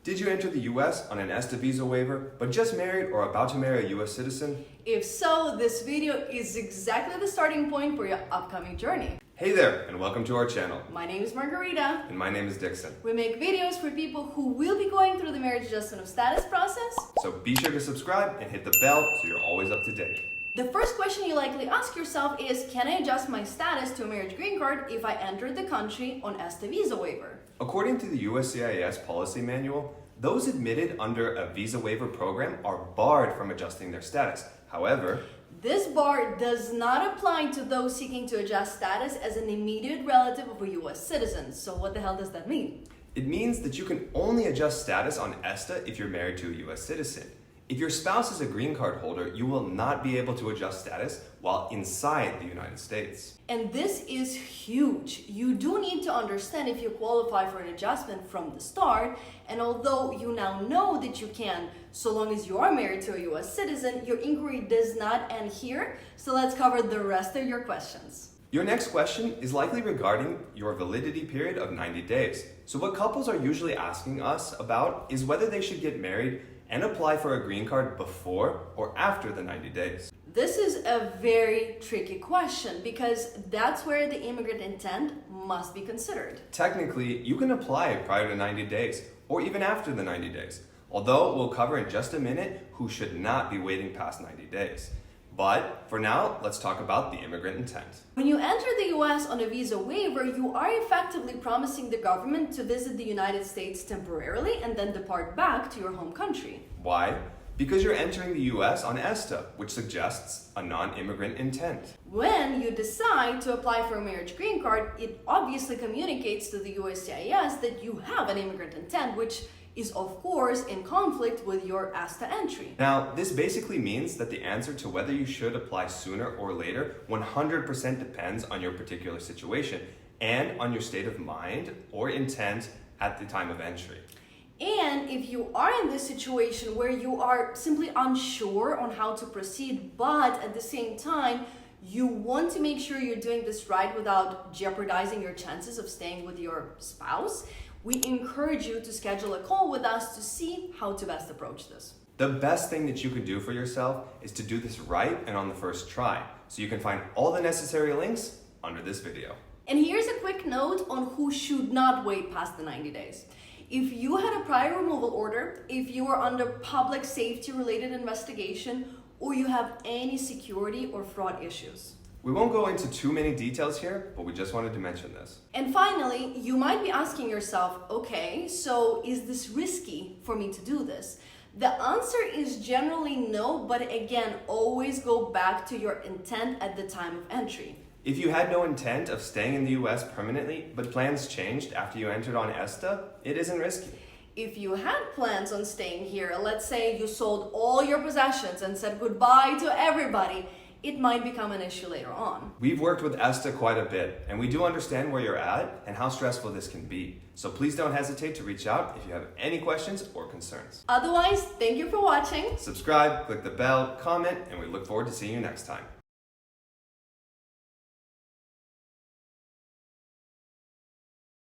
Did you enter the US on an ESTA visa waiver, but just married or about to marry a US citizen? If so, this video is exactly the starting point for your upcoming journey. Hey there, and welcome to our channel. My name is Margarita. And my name is Dixon. We make videos for people who will be going through the marriage adjustment of status process. So be sure to subscribe and hit the bell so you're always up to date. The first question you likely ask yourself is, can I adjust my status to a marriage green card if I entered the country on ESTA visa waiver? According to the USCIS policy manual, those admitted under a visa waiver program are barred from adjusting their status. However, this bar does not apply to those seeking to adjust status as an immediate relative of a US citizen. So what the hell does that mean? it means that you can only adjust status on ESTA if you're married to a US citizen. If your spouse is a green card holder, you will not be able to adjust status while inside the United States. And this is huge. You do need to understand if you qualify for an adjustment from the start, and although you now know that you can, so long as you are married to a US citizen, your inquiry does not end here. So let's cover the rest of your questions. Your next question is likely regarding your validity period of 90 days. So what couples are usually asking us about is whether they should get married and apply for a green card before or after the 90 days. This is a very tricky question because that's where the immigrant intent must be considered. Technically, you can apply prior to 90 days or even after the 90 days, although we'll cover in just a minute who should not be waiting past 90 days. But for now, let's talk about the immigrant intent. When you enter the US on a visa waiver, you are effectively promising the government to visit the United States temporarily and then depart back to your home country. Why? Because you're entering the US on ESTA, which suggests a non-immigrant intent. When you decide to apply for a marriage green card, it obviously communicates to the USCIS that you have an immigrant intent, which is of course in conflict with your ESTA entry. Now, this basically means that the answer to whether you should apply sooner or later 100% depends on your particular situation and on your state of mind or intent at the time of entry. And if you are in this situation where you are simply unsure on how to proceed, but at the same time, you want to make sure you're doing this right without jeopardizing your chances of staying with your spouse, we encourage you to schedule a call with us to see how to best approach this. The best thing that you can do for yourself is to do this right and on the first try. So you can find all the necessary links under this video. And here's a quick note on who should not wait past the 90 days. If you had a prior removal order, if you are under public safety related investigation, or you have any security or fraud issues. We won't go into too many details here, but we just wanted to mention this. And finally, you might be asking yourself, okay, so is this risky for me to do this? The answer is generally no, but again, always go back to your intent at the time of entry. If you had no intent of staying in the US permanently, but plans changed after you entered on ESTA, it isn't risky. If you had plans on staying here, let's say you sold all your possessions and said goodbye to everybody, it might become an issue later on. We've worked with ESTA quite a bit, and we do understand where you're at and how stressful this can be. So please don't hesitate to reach out if you have any questions or concerns. Otherwise, thank you for watching. Subscribe, click the bell, comment, and we look forward to seeing you next time.